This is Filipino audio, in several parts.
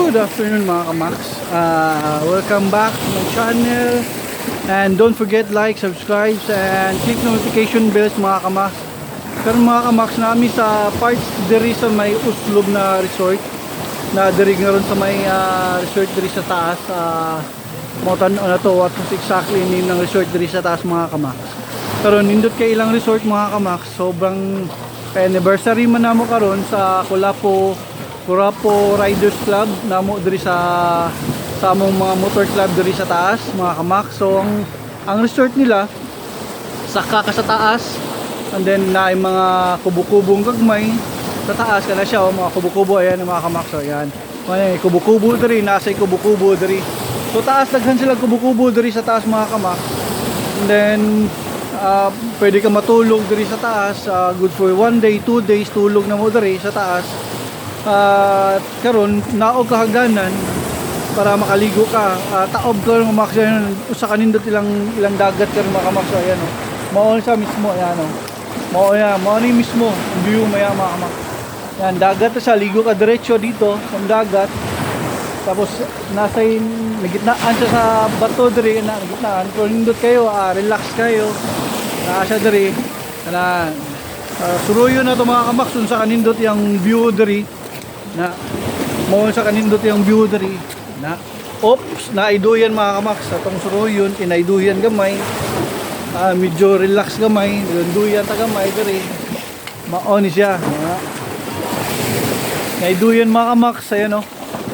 Good afternoon mga kamax. Welcome back to my channel. And don't forget like, subscribe, and click notification bells mga kamax. Pero mga kamax namin sa parts diri sa may Uslob na resort. Na diri nga ron sa may resort diri sa taas. Motan na to what was exactly name ng resort diri sa taas mga kamax. Pero nindot kay ilang resort mga kamax. Sobrang anniversary man namo karon sa Kurapo Riders Club namo diri sa among mga motor club diri sa taas mga kamak. So ang resort nila saka ka sa taas, and then na mga kubo-kubong gagmay sa taas kana siya mga kubo-kubo ayan mga kamak. So ayan may kubo-kubo diri, nasa kubo-kubo diri. So taas daghan sila kubo-kubo diri sa taas mga kamak. And then pwede ka matulog diri sa taas, good for 1 day, 2 days tulog na mo diri sa taas. Karon naog kahagdanan para makaligo ka, taob ka ng maksyan usa kanindot ilang dagat karon makamak. So ayan mao sa mismo ayan mao ni mismo view maya makamak. Yan dagat sa ligo ka diretso dito sa dagat, tapos nasa nagitnaan siya sa bato diri na nagitnaan. Kung nindot kayo relax kayo nasa diri na suruyo na to mga kamak. Sa kanindot yung view diri na mo sa kanindot yung view diri na oops naiduyan mga kamak sa tong suruyon inaiduyan gamay, medyo relax gamay duyan ta gamay diri mao ni siya naiduyan mga kamak sa no.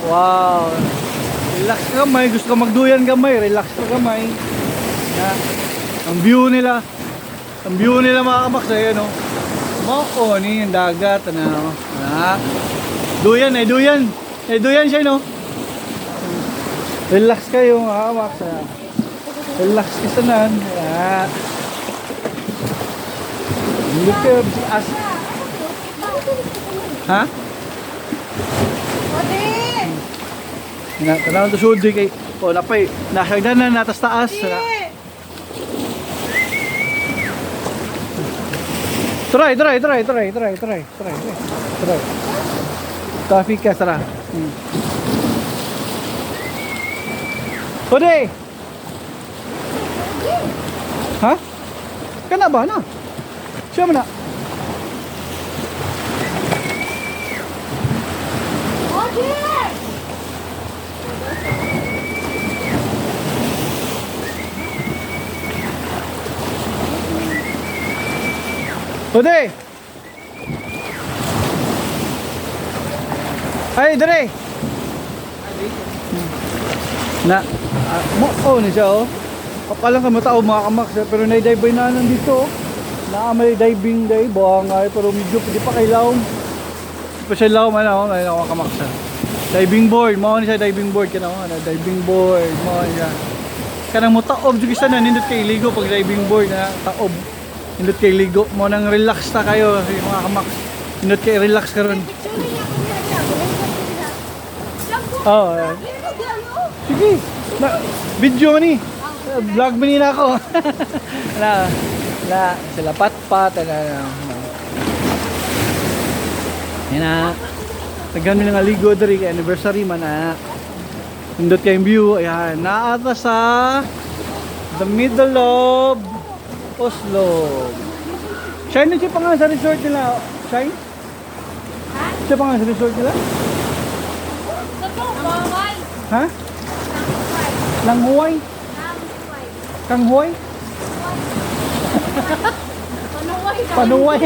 Wow, relax ka gamay, gusto ka magduyan gamay, relax ka gamay na ang view nila mga kamak sa no. Mao ni yung dagat na duyan siya no. Relax kayo mga kamak, relax ka sanan. Look kayo as ha na tanaw to sud kay napay nasagdan na natas taas. Try. Traffic ka sara. Pwede. Ha? Kana ba na? Siya man na. Pwede. Ay, dire. Na mo ni siya kapalang ka matao mga kamak, pero na-dive na nandito may diving day buang ay pero medyo pwede pa kay laom pa siya laom may kamak sa diving board mo ni siya diving board kana diving board mo niya kanang mo taob jud isa na nindot kay ligo pag diving board na taob nindot kay ligo mo nang relax ta kayo mga kamak, nindot kay relax karon. Sige, video ni. Vlog mo nila ako. Sila pat-pat. Yan na. Naghan mo nga ligo dari kay anniversary man na. Pindot kayong view. Ayan, naata sa the middle of Oslo. Shine na siya pa nga sa resort nila. Shine? Siya pa nga sa resort nila? Ha? Langhuay? Kanghuay? Panuway.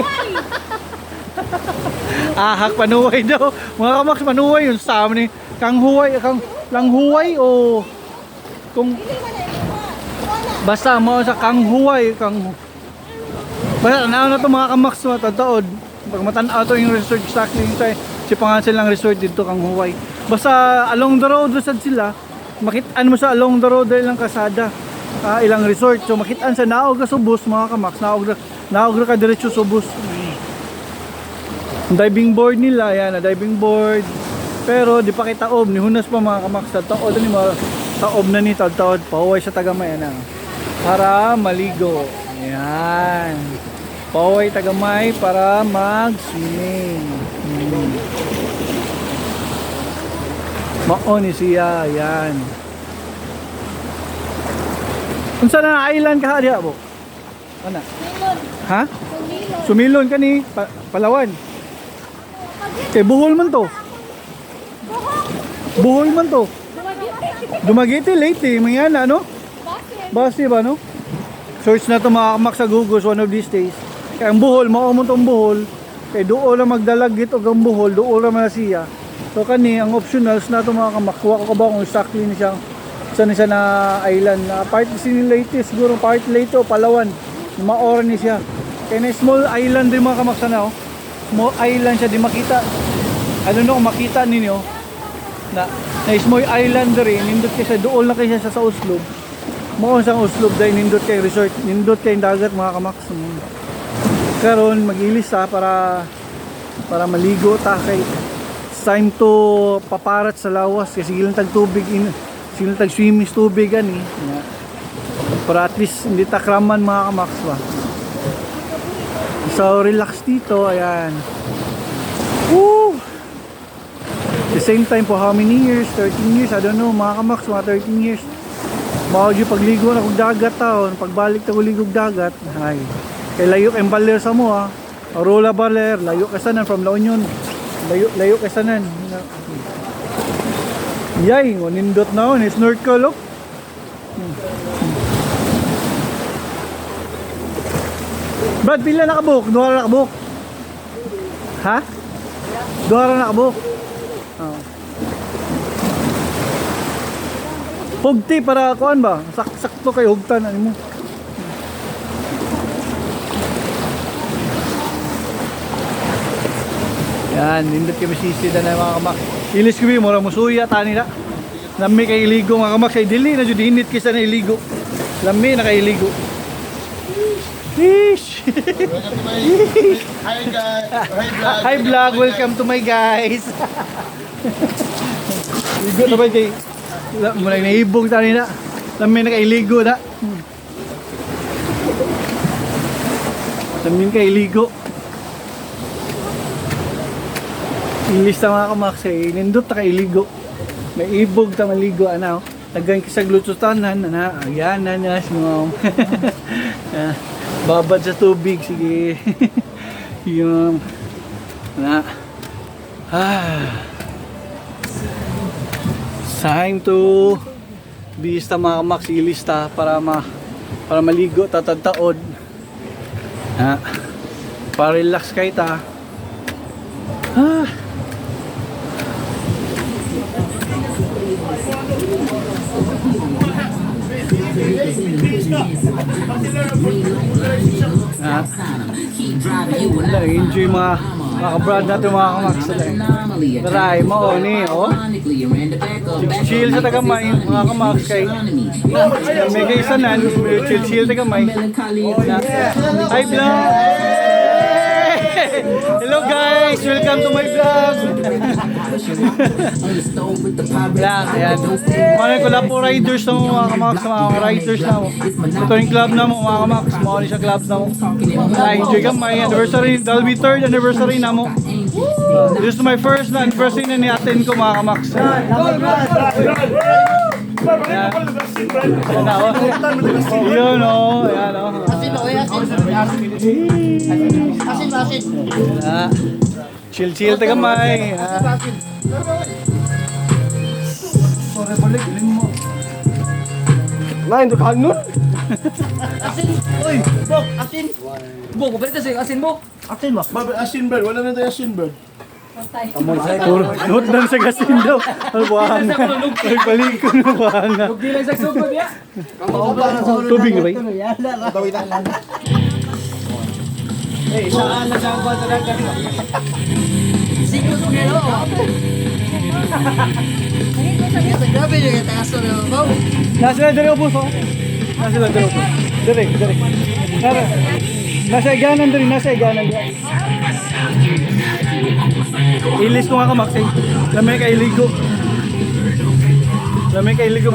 Ahak panuway daw. Mga kamaks panuway yun sa amin ni Kanghuay, Langhuay o kung basta mo sa Kanghuay, basta na to mga kamaks matataod. Pag matanaw to yung resort exactly si pangalan silang resort dito Kanghuay. Basta along the road sad sila. Makitaan mo sa along the road ilang kasada, ilang resort. So makitaan sa naog ka subos mga kamaks, naog ka diretso subos. Diving board nila yan, diving board. Pero di pa kita taob ni hunas pa mga kamaks sa taod ni taob na ni taod pauwi sa tagamay para maligo. Yan. Pauwi tagamay para mag-swimming. Mao ni siya, yan. Unsa na island ka diha po? Ana? Ha? Sumilon ka ni Palawan. Buhol man to. Buhol man to. Dumaguete Leyte, mangyan ano? Base ba no? Search na to mga kamak sa Google one of these days. Kaya ang Bohol, mao mo tong Bohol. Kaya doon lang magdalagit og ang Bohol, doon lang na siya. So kani ang optionals na to mga kamak. Kuha ko ba kung exactly ni siya saan siya na island. Part ni Leyte, siguro part Leyte o Palawan. Maora ni siya. Kaya na small island din mga kamak sana oh. Small island siya di makita. Ano no kung makita ninyo na small island rin, nindot kayo sa doon na kayo sa Oslo. Mao sa Oslo dahil nindot kay resort, nindot kay dagat mga kamaks. Karon mag-ilis para maligo ta kay it's time to paparat sa lawas kasi silang tag tubig silang tag swimming tubig ani. Para at least hindi ta kraman mga kamaks ba. So relax dito, ayan. Woo! The same time for how many years? 13 years, I don't know mga kamaks, mga 13 years. Mao yung pagligo na kong dagat taon, pagbalik ta ko ligog dagat. Ay. Kay layo kay baler sa mo ha. Aurora Baler, layo ka sanan from La Union. Layo ka sanan. Yay, nindot na on, snorkel oh. Brad, pila nakabuk? Duha ra nakabuk. Ha? Duha ra nakabuk. Oh. Hugti para kuan ba? Sakto kay hugtan ani mo. Yan, nindot kami sisida na mga kamak. Ilis kami mura musuya tani na. Lami kay iligo mga kamak kay dili na jud hinit kisa na iligo. Lami na kay iligo. Fish. Hi guys. Hi vlog, welcome to my guys. Ligo na ba kay muna naibog tani na. Lami na kay iligo na. Lami kay iligo. Ilis ta mga kamaks eh, nindot ta kay iligo. May ibog ta maligo ana oh. Tagan kisag lutustanan na ayan na na mo. Babad sa tubig sige. Yung na time to bista mga kamaks ilista para maligo tatadtaod. Para relax kay ta. Enjoy mga kabrad natin mga kamaks. Daray mo ni oh. Chill sa tagamay mga kamaks kay may kaysanan chill tagamay. Hi vlog. Hello guys, welcome to my vlog. Lang, ayan. Mga ko lang po riders na mo mga kamaks, mga riders na mo. Ito yung club na mo mga kamaks, mga sa club na mo. Enjoy ka, may anniversary, that'll be 3rd anniversary na mo. This is my first na anniversary na ni-attend ko mga kamaks. Ayan o. Yun o. Ayan o. Asin. Chill tagamay. Sorry balik, iling mo. Lain to kanun. Asin. Oy, bok, asin. Bok, balik kasi asin bok. Asin ba? Babe, asin bird. Wala na tayo asin bird. Turut dan sa gasin daw. Buhang. Ay balik ko na buhang. Di lang sa sugod ya. Tubig ba? Eh, saan na saan ba talaga? Siguro ngelo. Grabe yung taso na ako. Nasa na dere ubos oh. Nasa na dere. Dere. Tara. Nasa iganan dere, nasa iganan. Ilis ko nga kamaks eh. Lamay kay ligo.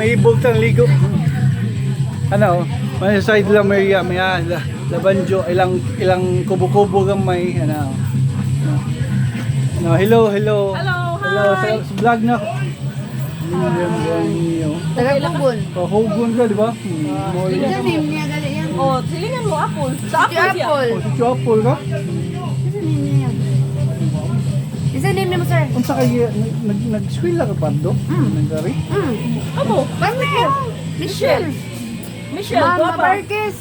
May ibog tang ligo. Ano oh. May side lang may labanjo ilang kubo-kubo gamay ano. No, hello. Hello, sa vlog na. Million Buwan niyo. Taga-Bubon. Hugon ka, di ba? Mall. Isa name niya gali yan. Oh, silingan mo apple. Sa Si apple siya. Apple. Si Chopol ka? Isa name niya yan. Isa name niya mo, sir. Kung sa kaya, nag-school ka pa do? Nag-ari? Amo, Basta. Michelle. Michelle, Mama guwapa. Marquez.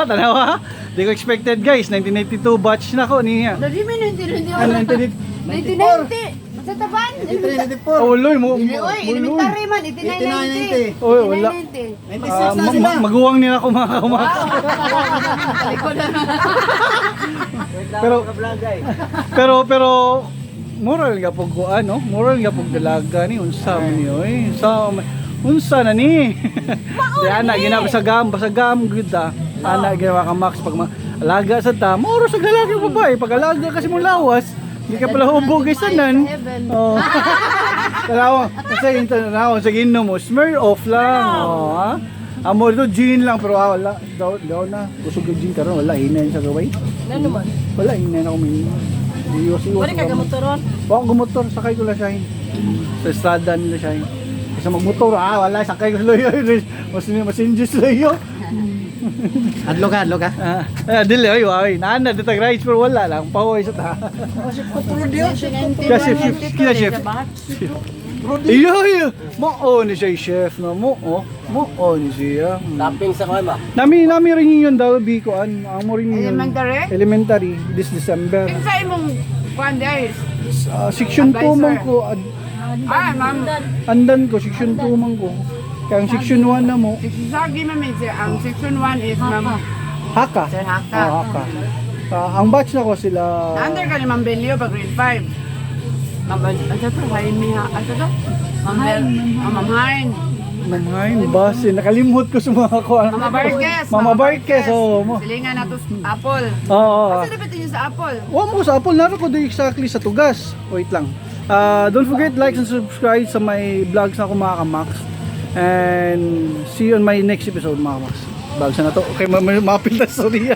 Tanawa. Di ko expected guys, 1992 batch na ko niya. Dali mo nung tinunod. Ano, 1990. Sa taban. 1994. Oh, loy mo. Oy, elementary man. 8990. 8990. Oy, wala. 1990. 96 na sila. Maguwang nila ako mga kamak. Pero moral nga pug ano, moral nga pug dalaga ni unsa man ni oy. Unsa na ni? Di ana basagam gud ta. Ana ginawa ka Max pag alaga sa ta, moro sa lalaki o babae. Pag alaga kasi mo lawas, hindi ka pala hubog guys tanan. Oh. Talawa, kasi yung tanaw sa ginom mo, smear off lang. Oh, ha? Amo dito gin lang pero wala daw na. Usog yung gin karon wala hinain sa gaway. Ano man? Wala hinain ako may. Iwas. Wala ka gamotoron. Ako gumotor, sakay ko lang siya. Sa estrada nila siya. Kasi magmotor, wala, sakay ko sa loyo. Mas injus loyo. Adlo ka. Dili, ay, nana, ditag rides, pero wala lang. Pahoy sa ta. Kasi kina chef. Iyo. Mo ni siya chef na mo ni siya. Tapping sa kama. Nami rin yun daw bikuan. Amo rin yun. Elementary? Elementary this December. Sa imong kwan guys. Section 2 man ko. Ma'am. Andan ko, section 2 man ko. Kaya ang section 1 na mo, Sagi ma'am, ang section 1 is ma'am. Haka. Sir Haka. Haka. Ang batch na ko sila. Under ka ni Ma'am Belio pag grade 5. Ma'am, ano to? Jaime ha? Ano to? Ma'am Hein. Mamahain, base. Nakalimot ko sa mga ko. Mama Barquez. Mama Barquez, oo. Silingan na to Apple. Oo. Kasi dapat niyo sa Apple. Wa mo sa Apple, naroon ko doon exactly sa tugas. Wait lang. Don't forget like and subscribe sa my vlogs na ako mga kamax. And see you on my next episode mga kamax. Vlogs na to. Okay, mapil na sorry.